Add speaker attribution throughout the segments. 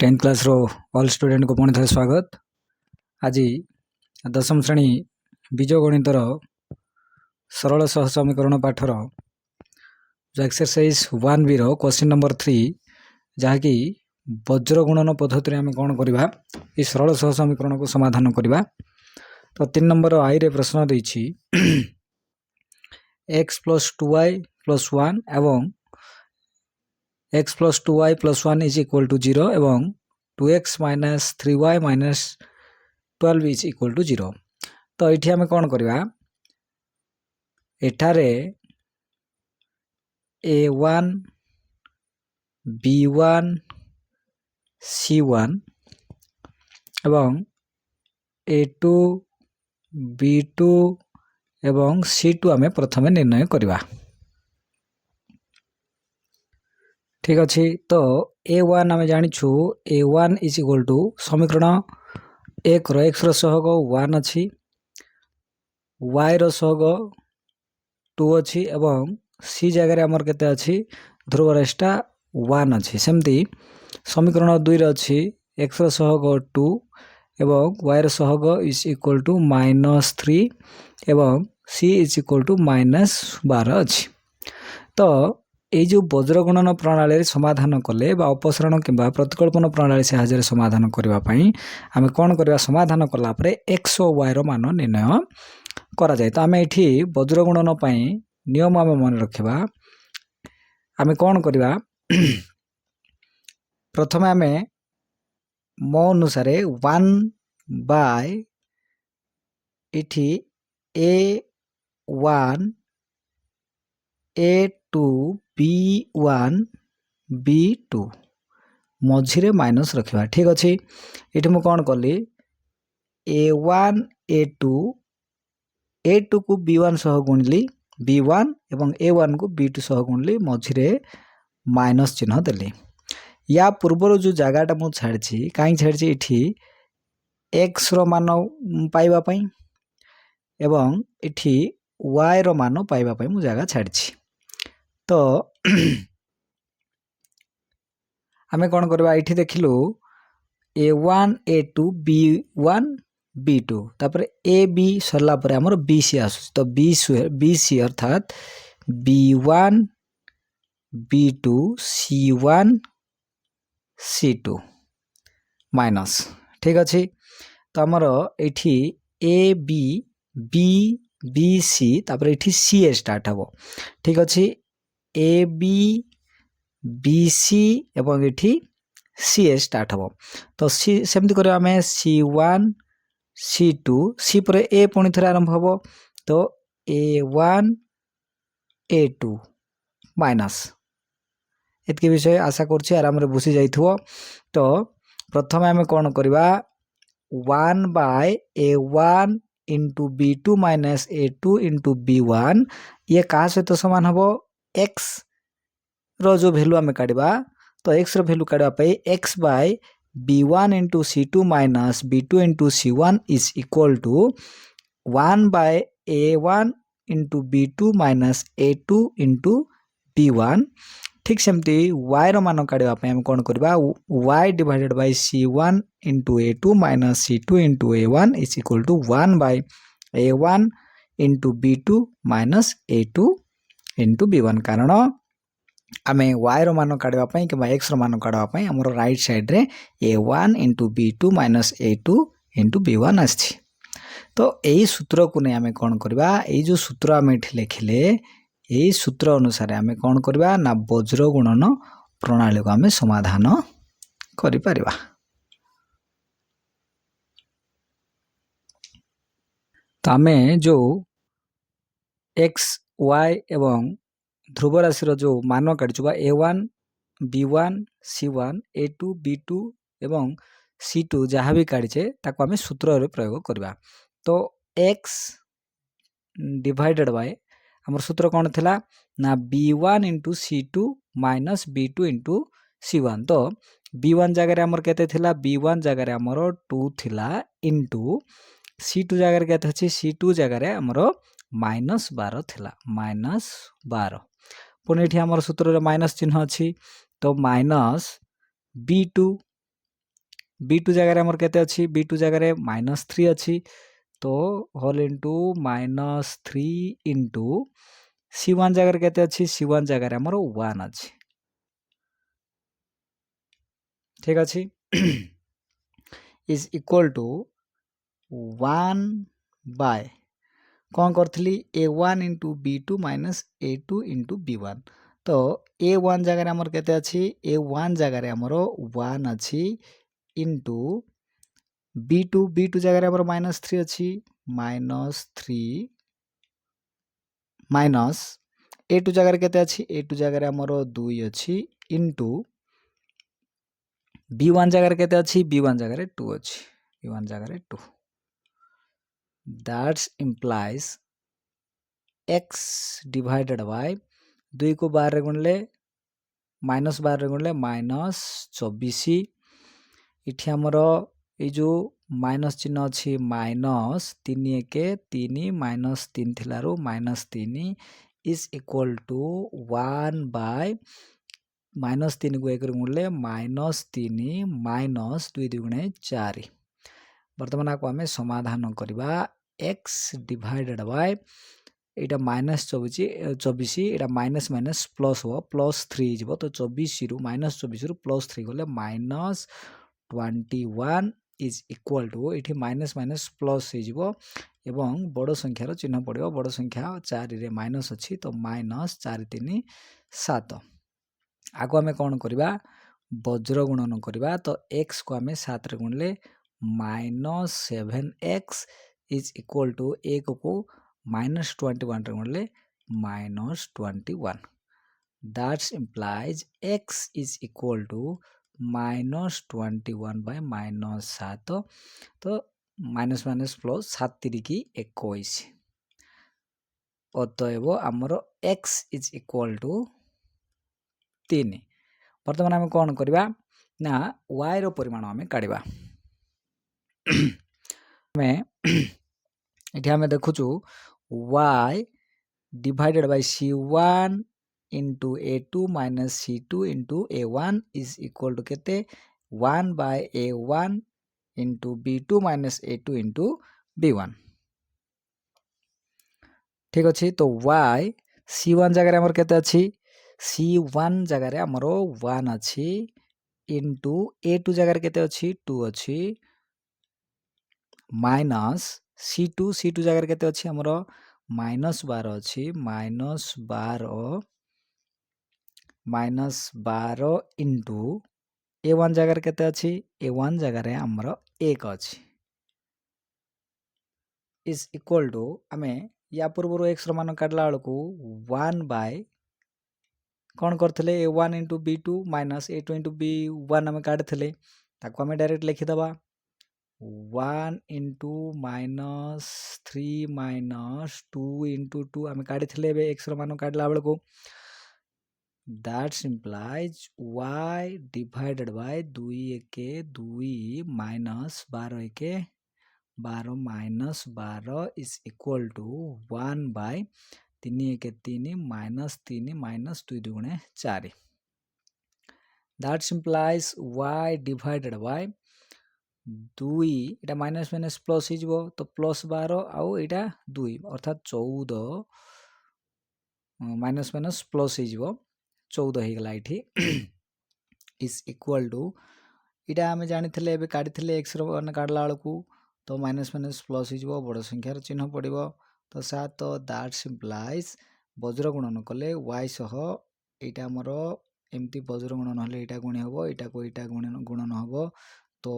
Speaker 1: Tenth class रो all student को पुणी थे स्वागत। आज दशम श्रेणी बीजगणितर सरल सह समीकरण पाठर जो एक्सरसाइज 1B रो क्वेश्चन नंबर 3 जहाँकि वज्र गुणन पद्धति आम कौन करवा ये सरल सह समीकरण को समाधान करवा। तो 3 नंबर आई रे प्रश्न देछि x + 2y + 1 एवं x + 2y + 1 is equal to 0 एवं 2x - 3y - 12 is equal to 0। तो ये आम कौन करवा एठारे a1 b1 c1 एवं a2 b2 एवं c2 आम प्रथमे निर्णय करवा। ठीक अच्छे। तो a1 आम जानिछु a1 इज इक्वल टू समीकरण 1 रो x रो सहग 1 अच्छी y रो सहग 2 अच्छी एवं c जगह आमर केते अच्छी ध्रुव रेष्टा 1 अच्छी। सेमती समीकरण 2 रो अच्छी x रो सहग 2 एवं y रो सहग इज इक्वल टू -3 एवं c इज इक्वल टू -12 अच्छी। तो ये जो वज्र गुणन प्रणाली समाधान कले अपसरण कि प्रतिकल्पन प्रणाली साहाय्य समाधान करने आम कौन करवा समाधान कलापर एक्स और वाई मान निर्णय करा जाए। तो आम ये वज्र गुणन नियम आम मन रखा आम कौन करवा प्रथम आम मो अनुसार 1/, इठी a1 a2 b1 b2 मझिरे minus रखा। ठीक अच्छे। ये मुझे कौन कली a1 a2 को b1 सह गुणिली b1 एवं a1 को b2 सह गुणिली मझिरे माइनस चिन्ह देली। या पूर्वर जो जगहटा मुझे छाड़ी कहीं छाड़ी इठी x रो मान पाइबा पई एवं इठी y रो मान पाइबा पई मु जगह छाड़ी। तो आम कौन करवा ये देखिलु a1 a2 b1 b2 तापर a b सरला परे हमर bc आसु। तो bc अर्थात b1 b2 c1 c2 minus. ठीक अच्छे। तो आमर ये a b b b c तापर ये सी स्टार्ट हम। ठीक अच्छे। a b BC एवं ये सी स्टार्ट हम। तो सी सेमती कर आम C1 C2 सी पर ए पुणी थे आरंभ हम। तो A1 A2 माइनस एतकी विषय आशा कर आराम बुझी जाइए। तो प्रथम आम कौन करवा 1/a1 into b2 minus a2 into b1 ये क्या सहित सामान हम x रो जो वैल्यू आम काढ़ा। तो x रो वैल्यू काढ़ापी x/b1 into c2 minus b2 into c1 is equal to 1/a1 into b2 minus a2 into b1। ठीक सेमती y रो मान काढ़ापी आम कौन करवा y divided by c1 into a2 minus c2 into a1 is equal to 1/a1 into b2 minus a2 into b1। कारण आम y रो मान काढ़ापी कि x रो मान काढ़ापी आमर राइट साइड रे a1 into b2 minus a2 into b1 आछि। तो यही सूत्र को नहीं आम कौन करवा ये जो सूत्र आम लिखिले यही सूत्र अनुसार आम कौन करवा ना वज्र गुणन प्रणाली को आम समाधान करि परिबा। तो आम जो x y एवं ध्रुव राशि जो मान काढ़ी a1 b1 c1 a2 b2 एवं c2 जहाँ भी काढ़ीचे ताको आम सूत्र प्रयोग करवा। तो x डिवाइडेड बाय आमर सूत्र कौन थिला ना b1 into c2 minus b2 into c1। तो b1 जगह आमर केते थिला b1 जगह आमर 2 थिला इंटू c2 जगह केते अछि c2 जगह आमर -12 थिला -12 पुणी ये आमर सूत्र माइनस चिन्ह अच्छी। तो माइनस b2 B2 जगह आमर केते अछि B2 जगह -3 अछि तो होल इंटू -3 इंटू C1 जगह केते अछि C1 जगह आमर 1 अछि ठीक अछि इज इक्वल टू 1 बाय कौन करथली A1 into B2 minus A2 into B1 तो A1 जगह आमर केते अछि A1 जगह आमर 1 अछि इंटू B2 जगह आमर -3 अछि -3 माइनस A2 जगह केते अछि A2 जगह आमर 2 अछि इंटू B1 जगह केते अछि B1 जगह 2 अछि B1 जगह 2 that's implies x divided by 2 को 12 रे गुणले -12 रे गुणले -24 इठी हमर ए जो माइनस चिन्ह अछि -3 1 3 -3 थिलारो -3 इज इक्वल टू 1 बाय -3 को 1 रे गुणले -3 माइनस 2 दुगुणे 4 वर्तमान आपको हमें समाधान करबा x divided by Etah -24 Etah minus minus plus हो +3 जीवो तो 24 रु -24 रु +3 गले -21 इज इक्वल टू एठी माइनस माइनस प्लस हो जीवो एवं बड़ संख्यार चिन्ह पड़िबो बड़ संख्या 4 रे माइनस अछि तो -4 3 7 आगो हमें कौन करबा वज्र गुणन करबा तो x को हमें 7 रे गुणले -7x इज इक्वल टू 1 को -21 रे गुणले -21 that's implies x is equal to -21 by -7 तो माइनस माइनस प्लस 7 तिरिकी 21 अतएव आमर x इज इक्वल टू 3 वर्तमान आम कौन करबा ना y रो परिमाण आम काढ़ा एठी आम देखुचु y divided by C1 into A2 minus C2 into A1 is equal to केते 1 bye A1 into B2 minus A2 into B1 ठीक अच्छी तो y C1 जगह आमर केते अच्छी C1 जगह आमर 1 अच्छी इंटू A2 जगह केते अच्छी 2 अच्छी माइनस C2 जगह केते अच्छी आमर -12 अच्छी -12 इंटू A1 जगह केते अच्छी A1 जगह आमर 1 अच्छी इज इक्वल टू आमे या पूर्व x मान काटला बेलू 1 बाय कौन करथिले A1 into B2 minus A2 into B1 आम काटथिले ताको आमे डायरेक्ट लिखिदबा 1 इंटू -3 माइनस 2 इंटू 2 आम काटथिले x मान काटला बेलू that's implies y divided by 2 1 2 minus 12 1 12 minus 12 is equal to 1 by 3 1 3 minus 2 दुगुणे 4 that's implies y divided by 2 एटा माइनस माइनस प्लस हो तो +12 आउ एटा 2 अर्थात 14 माइनस माइनस प्लस हो 14 हो गला इठी इज इक्वल टू इटा आम जानी काढ़ी एक्स मान काढ़ला बेलू तो माइनस माइनस प्लस हो बड़ संख्यार चिन्ह पड़ो तो 7 दैट्स इम्प्लाइज वज्र गुणन कले y सह एटा आमर एमती वज्र गुणन हेले एटा गुणी हम एटा को एटा गुणन हम तो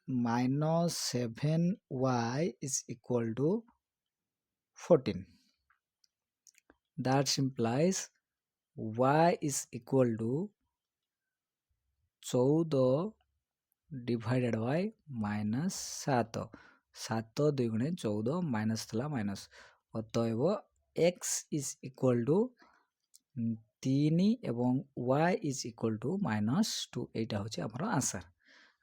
Speaker 1: -7y is equal to 14 that's implies y is equal to 14 divided by -7 7 2 गुणे 14 माइनस थला माइनस अतएव x इज इक्वल टू 3 एवं y इज इक्वल टू -2 एटा होची हमर आंसर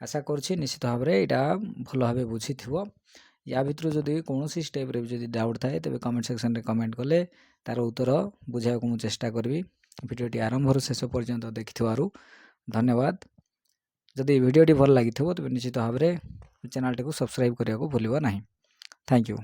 Speaker 1: आशा करछि निश्चित भाव में यहाँ भल भाव बुझी थो या भितर जदि कौन स्टेप रे जदि डाउट थाए तेज कमेंट सेक्शन रे कमेंट कले तार उत्तर बुझा को चेष्टा करी भिडियोटी आरंभ शेष पर्यंत देखि धन्यवाद। जदि वीडियोटी भल लगी तेज निश्चित भाव में चैनल टी सब्सक्राइब करने को भूल ना। Thank you.